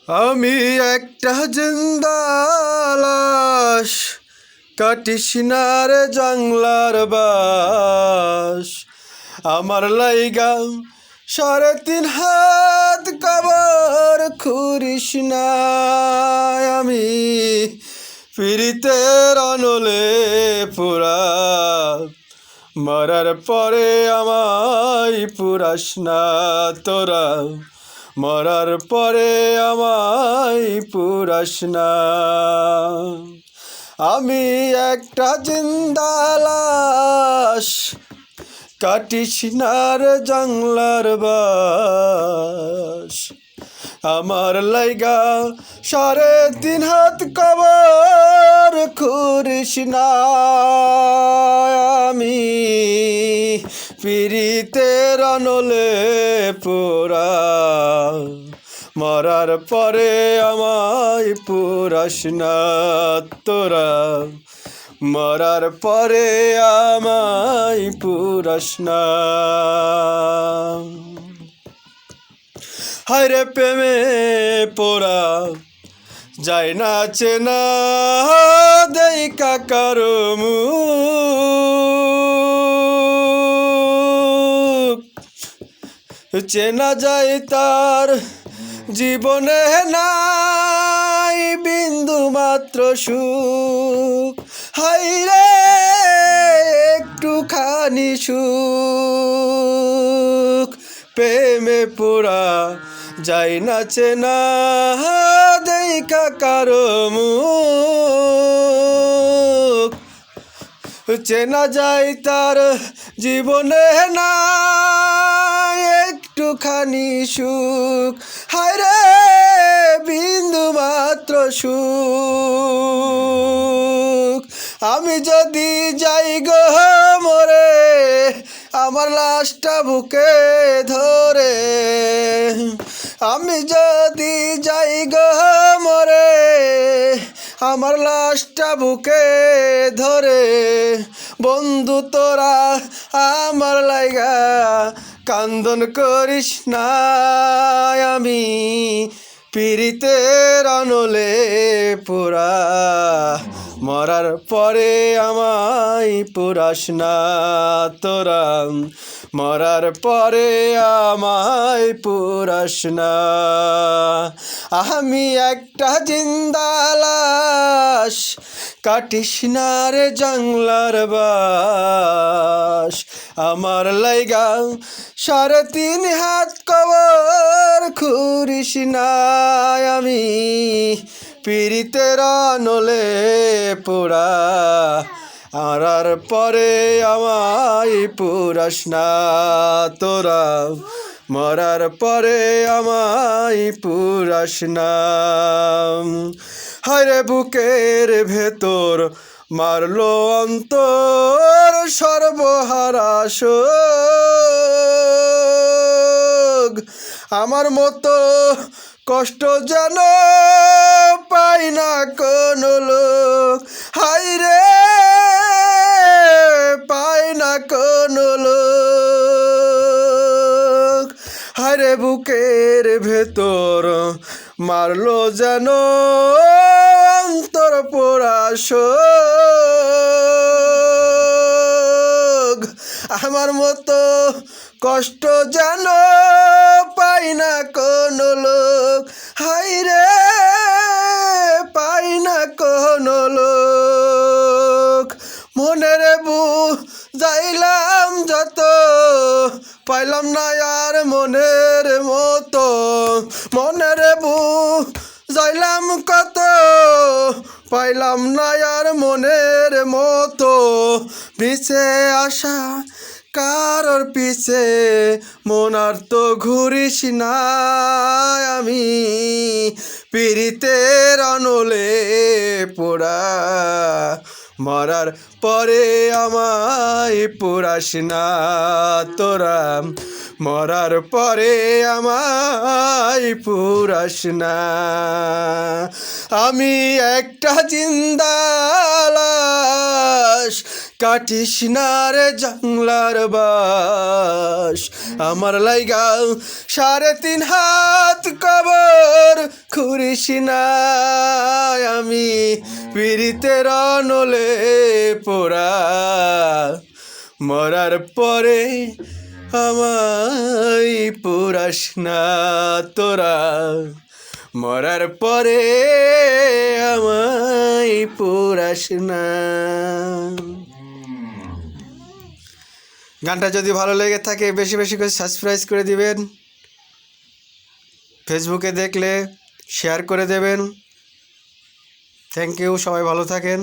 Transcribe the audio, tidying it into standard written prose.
আমি একটা জিন্দা লাশ, কাটিস না রে জাংলার বাস। আমার লাইগা 3.5 হাত কবর খুঁড়িস না। আমি পীড়িতের অনলে পুরা, মরার পরে আমায় পুরাস না তোরা। মরার পরে আমায় পুরাস না। আমি একটা জিন্দা লাশ, কাটিস না রে জাংলার বাস। আমার লাইগা 3.5 হাত কবর খুঁড়িস না। আমি পীড়িতের অনলে পোড়া, মরার পরে আমায় পুরাস না তোরা। মরার পরে আমায় পুরাস না। হায়রে প্রেমে পোড়া যায় না চেনা, দেই কাকার মুখ। চেনা যায় তার জীবনে নাই বিন্দু মাত্র সুখ। হায়রে একটুখানি সুখ, প্রেমে পোড়া যায় না চেনা, দেখা কারো মুখ। চেনা যায় তার জীবনে না একটুখানি সুখ। হায়রে বিন্দু মাত্র সুখ। আমি যদি যাই গো মরে, আমার লাশটা বুকে ধরে। আমি যদি যাই গো মরে, আমার লাশটা বুকে ধরে। বন্ধু তোরা আমার লাইগা কান্দন করিস না। আমি পীড়িতের অনলে পোড়া, মরার পরে আমায় পুরাস না তোরা। মরার পরে আমায় পুরাস না। আমি একটা জিন্দা লাশ, কাটিস না রে জাংলার বাস। আমার লাইগা 3.5 হাত কবর খুঁড়িস না। আমি পীড়িতের অনলে পোড়া, মরার পরে আমায় পুরাস না তোরা। মরার পরে আমায় পুরাস না। হায়রে বুকের ভেতর মারলো অন্তর সর্বহারা শোক। আমার মতো কষ্ট যেন পাই না কোনো লোক। হায়রে পাই না কোনো লোক। হায়রে বুকের ভেতর মারলো যেন অন্তর পোড়া শোক। আমার মতো কষ্ট যেন পাই না কোনো লোক। হায়রে পাই না কোনো লোক। মনের যাইলাম যত, পাইলাম না আর মনের মতো। মনের যাইলাম কত, পাইলাম না আর মনের মতো। পিছে আসা কারোর পিছে মন আর তো ঘুরিস না। আমি পীড়িতের অনলে পোড়া, মরার পরে আমায় পুরাস না তোরা। মরার পরে আমায় পুরাস না। আমি একটা জিন্দা লাশ, কাটিস না রে জাংলার বাস। আমার লাইগা 3.5 হাত কবর করিস না আমি পীড়িতের নলে পোড়া মরার পরে আমায় পুরাস না তোরা মরার পরে আমায় পুরাস না। গানটা যদি ভালো লেগে থাকে বেশি বেশি করে সাবস্ক্রাইব করে দিবেন, ফেসবুকে দেখলে শেয়ার করে দেবেন। থ্যাংক ইউ, সবাই ভালো থাকেন।